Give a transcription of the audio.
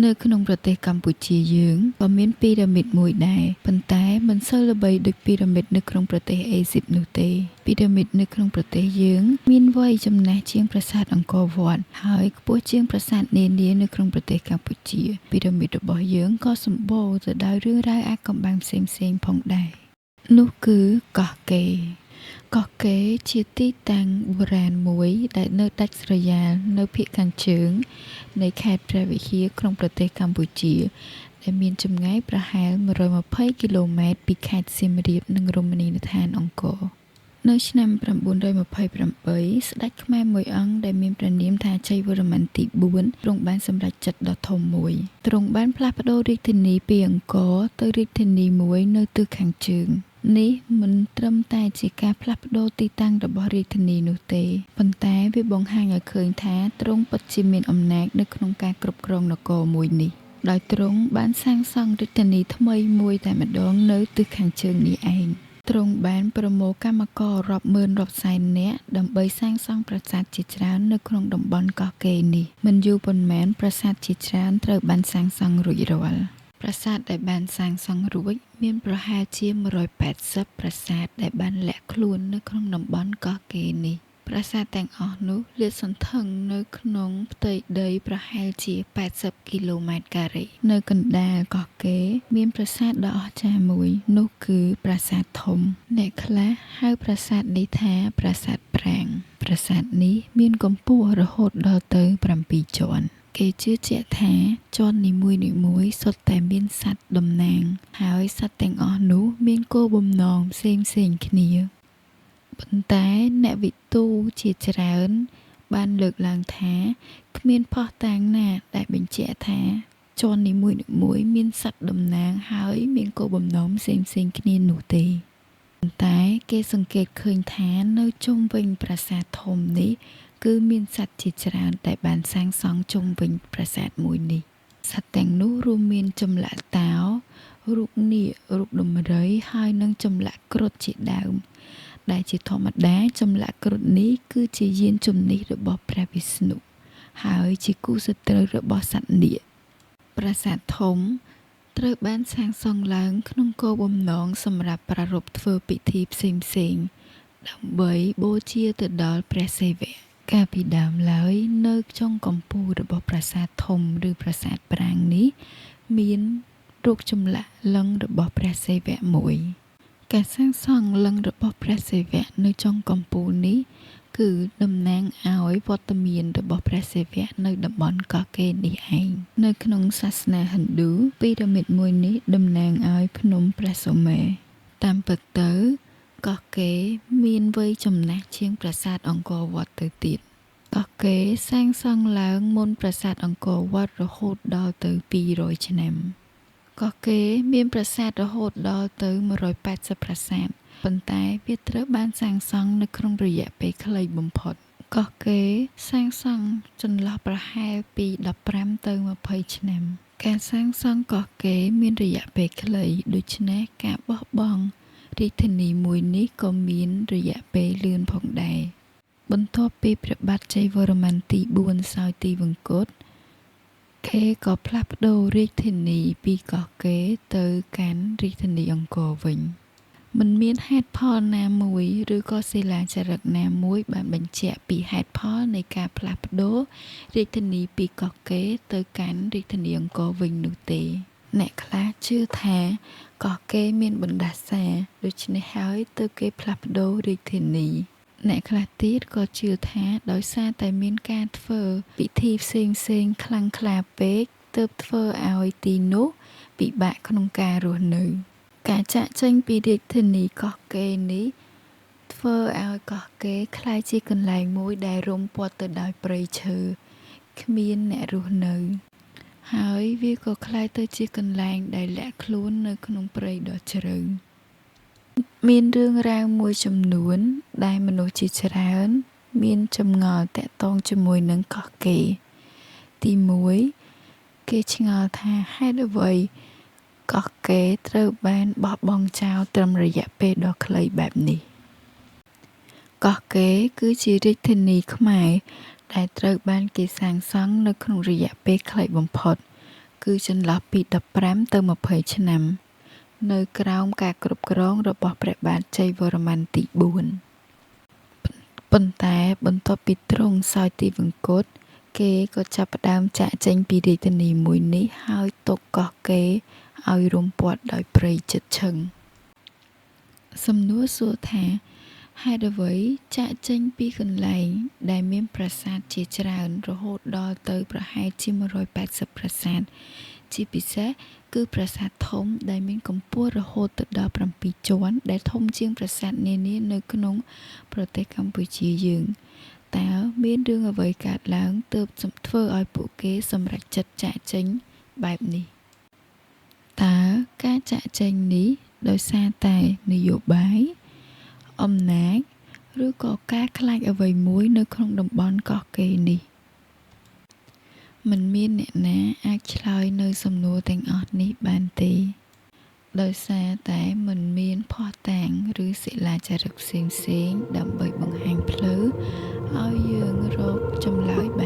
នៅក្នុងប្រទេសកម្ពុជាយើងក៏មានពីរ៉ាមីតមួយដែរប៉ុន្តែមិនសូវល្បីដូចពីរ៉ាមីតនៅក្នុងប្រទេសអេស៊ីបនោះទេពីរ៉ាមីតនៅក្នុងប្រទេសយើងមានវ័យចំណាស់ជាងប្រាសាទអង្គរវត្តហើយខ្ពស់ជាងប្រាសាទនានានៅក្នុងប្រទេសកម្ពុជាពីរ៉ាមីតរបស់យើងក៏សម្បូរទៅដោយរឿងរ៉ាវអាថ៌កំបាំងផ្សេងៗផងដែរនោះគឺកោះកេរកោះកេរជាទីតាំងបុរាណមួយដែលនៅដាច់ស្រយាលនៅភាគខាងជើងនៃខេត្តព្រះវិហារក្នុងប្រទេសកម្ពុជាដែលមានចម្ងាយប្រហែល120គីឡូម៉ែត្រពីខេត្តសៀមរាបនិងរមណីយដ្ឋានអង្គរនៅឆ្នាំ928ស្ដេចខ្មែរមួយអង្គដែលមានព្រះនាមថាជ័យវរ្ម័នទី4ទ្រង់បានសម្រេចចិត្តដ៏ធំមួយទ្រង់បានផ្លាស់ប្ដូររាជធានីពីអង្គរទៅរាជធានីមួយនៅទិសខាងជើងនេះមិនត្រឹមតែជាការផ្លាស់ប្ដូរទីតាំងរបស់រាជធានីនោះទេប៉ុន្តែវាបង្ហាញឲ្យឃើញថាទ្រង់ពិតជាមានអំណាចនៅក្នុងការគ្រប់គ្រងនគរមួយនេះដោយទ្រង់បានសាងសង់រាជធានីថ្មីមួយតែម្ដងនៅទិសខាងជើងនេះឯងទ្រង់បានប្រមូលកម្មកររាប់ម៉ឺនរាប់សែននាក់ដើម្បីសាងសង់ប្រាសាទជាច្រើននៅក្នុងតំបន់កោះកេរនេះមិនយូរប៉ុន្មានប្រាសាទជាច្រើនត្រូវបានសាងសង់រួចរាល់ប្រាសាទដែលបានសាងសង់រួចមានប្រហែលជា180ប្រាសាទដែលបានលាក់ខ្លួននៅក្នុងតំបន់កោះកេរនេះប្រាសាទទាំងអស់នោះលាតសន្ធឹងនៅក្នុងផ្ទៃដីប្រហែលជា80គីឡូម៉ែត្រការ៉េនៅកណ្ដាលកោះកេរមានប្រាសាទដ៏អស្ចារ្យមួយនោះគឺប្រាសាទធំអ្នកខ្លះហៅប្រាសាទនេះថាប្រាសាទប្រាង្គប្រាសាទនេះមានកម្ពស់រហូតដល់ទៅ7ជាន់គេជឿជាក់ថាជាន់នីមួយៗសុទ្ធតែមានសត្វតំណាងហើយសត្វទាំងអស់នោះមានគោលបំណងផ្សេងៗគ្នាប៉ុន្តែអ្នកវិទូជាច្រើនបានលើកឡើងថាគ្មានភស្តុតាងណាដែលបញ្ជាក់ថាជាន់នីមួយៗមានសត្វតំណាងហើយមានគោលបំណងផ្សេងៗគ្នានោះទេប៉ុន្តែគេសង្កេតឃើញថានៅជុំវិញប្រាសាទធំនេះគឺមានសត្វជាច្រើនដែលបានសាងសង់ជុំវិញប្រាសាទមួយនេះសត្វទាំងនោះរួមមានចម្លាក់តោរូបនាគរូបដំរីហើយនិងចម្លាក់គ្រុឌជាដើមដែលជាធម្មតាចម្លាក់គ្រុឌនេះគឺជាយានជំនិះរបស់ព្រះវិស្ណុហើយជាគូសត្រូវរបស់សត្វនាគប្រាសាទធំត្រូវបានសាងសង់ឡើងក្នុងគោលបំណងសម្រាប់ប្រារព្ធធ្វើពិធីផ្សេងៗដើម្បីបូជាទៅដល់ព្រះសិវៈកាលពីដើមឡើយនៅចុងកំពូលរបស់ប្រាសាទធំឬប្រាសាទប្រាង្គនេះមានរូបចម្លាក់លិង្គរបស់ព្រះសិវៈមួយការសាងសង់លិង្គរបស់ព្រះសិវៈនៅចុងកំពូលនេះគឺតំណាងឲ្យវត្តមានរបស់ព្រះសិវៈនៅតំបន់កោះកេរនេះឯងនៅក្នុងសាសនាហិណ្ឌូពីរ៉ាមីតមួយនេះតំណាងឲ្យភ្នំព្រះសុមេរុតាមពិតទៅកោះកេរមានវ័យចំណាស់ជាងប្រាសាទអង្គរវត្តទៅទៀតកោះកេរសាងសង់ឡើងមុនប្រាសាទអង្គរវត្តរហូតដល់ទៅ200ឆ្នាំកោះកេរមានប្រាសាទរហូតដល់ទៅ180ប្រាសាទប៉ុន្តែវាត្រូវបានសាងសង់នៅក្នុងរយៈពេលខ្លីបំផុតកោះកេរសាងសង់ចន្លោះប្រហែលពី15ទៅ20ឆ្នាំការសាងសង់កោះកេរមានរយៈពេលខ្លីដូច្នេះការបោះបង់រាជធានីមួយនេះក៏មានរយៈពេលលឿនផងដែរបន្ទាប់ពីព្រះបាទជ័យវរ្ម័នទី4សោយទីវង្គតគេក៏ផ្លាស់ប្ដូររាជធានីពីកោះកេរទៅកាន់រាជធានីអង្គរវិញមិនមានហេតុផលណាមួយឬក៏សិលាចារឹកណាមួយបានបញ្ជាក់ពីហេតុផលនៃការផ្លាស់ប្ដូររាជធានីពីកោះកេរទៅកាន់រាជធានីអង្គរវិញនោះទេអ្នកខ្លះជឿថាកោះកេរមានបណ្ដាសាដូច្នេះហើយទើបគេផ្លាស់ប្ដូររាជធានីអ្នកខ្លះទៀតក៏ជឿថាដោយសារតែមានការធ្វើពិធីផ្សេងខ្លាំងក្លាពេកទើបធ្វើឲ្យទីនោះពិបាកក្នុងការរស់នៅការចាក់ចេញពីរាជធានីកោះកេរនេះធ្វើឲ្យកោះកេរក្លាយជាកន្លែងមួយដែលរំពាត់ទៅដោយព្រៃឈើគ្មានអ្នករស់នៅហើយវាក៏ក្លាយទៅជាកន្លែងដែលលាក់ខ្លួននៅក្នុងព្រៃដ៏ជ្រៅមានរឿងរ៉ាវមួយចំនួនដែលមនុស្សជាច្រើនមានចម្ងល់តាក់ទងជាមួយនឹងកោះកេរទី1គេឆ្ងល់ថាហេតុអ្វីកោះកេរត្រូវបានបោះបង់ចោលត្រឹមរយៈពេលដ៏ខ្លីបែបនេះកោះកេរគឺជារាជធានីខ្មែរដែលត្រូវបានគេសាងសង់នៅក្នុងរយៈពេលខ្លីបំផុត គឺចន្លោះពី15ទៅ20ឆ្នាំនៅក្រោមការគ្រប់គ្រងរបស់ព្រះបាទជ័យវរ្ម័នទី4 ប៉ុន្តែបន្ទាប់ពីទ្រង់សោយទីវង្គតគេក៏ចាប់ផ្ដើមចាកចេញពីរាជធានីមួយនេះហើយទុកកោះគេឲ្យរុំព័ទ្ធដោយព្រៃជិតឈឹងសំណួរសួរថាហេតុអ្វីចាកចេញពីកន្លែងដែលមានប្រាសាទជាច្រើនរហូតដល់ទៅប្រហែលជា180ប្រាសាទជាពិសេសគឺប្រាសាទធំដែលមានកម្ពស់រហូតទៅដល់7ជាន់ដែលធំជាងប្រាសាទនានានៅក្នុងប្រទេសកម្ពុជាយើងតើមានរឿងអ្វីកើតឡើងទើបធ្វើឲ្យពួកគេសម្រេចចិត្តចាកចេញបែបនេះតើការចាកចេញនេះដោយសារតែនយោបាយអំណាចឬក៏ការខ្លាចអ្វីមួយនៅក្នុងតំបន់កោះកេរនេះមិនមានអ្នកណាអាចឆ្លើយនៅសំណួរទាំងអស់នេះបានទេដោយសារតែមិនមានភស្តុតាងឬសិលាចារឹកផ្សេងៗដើម្បីបង្ហាញផ្លូវឲ្យយើងរកចម្លើយបាន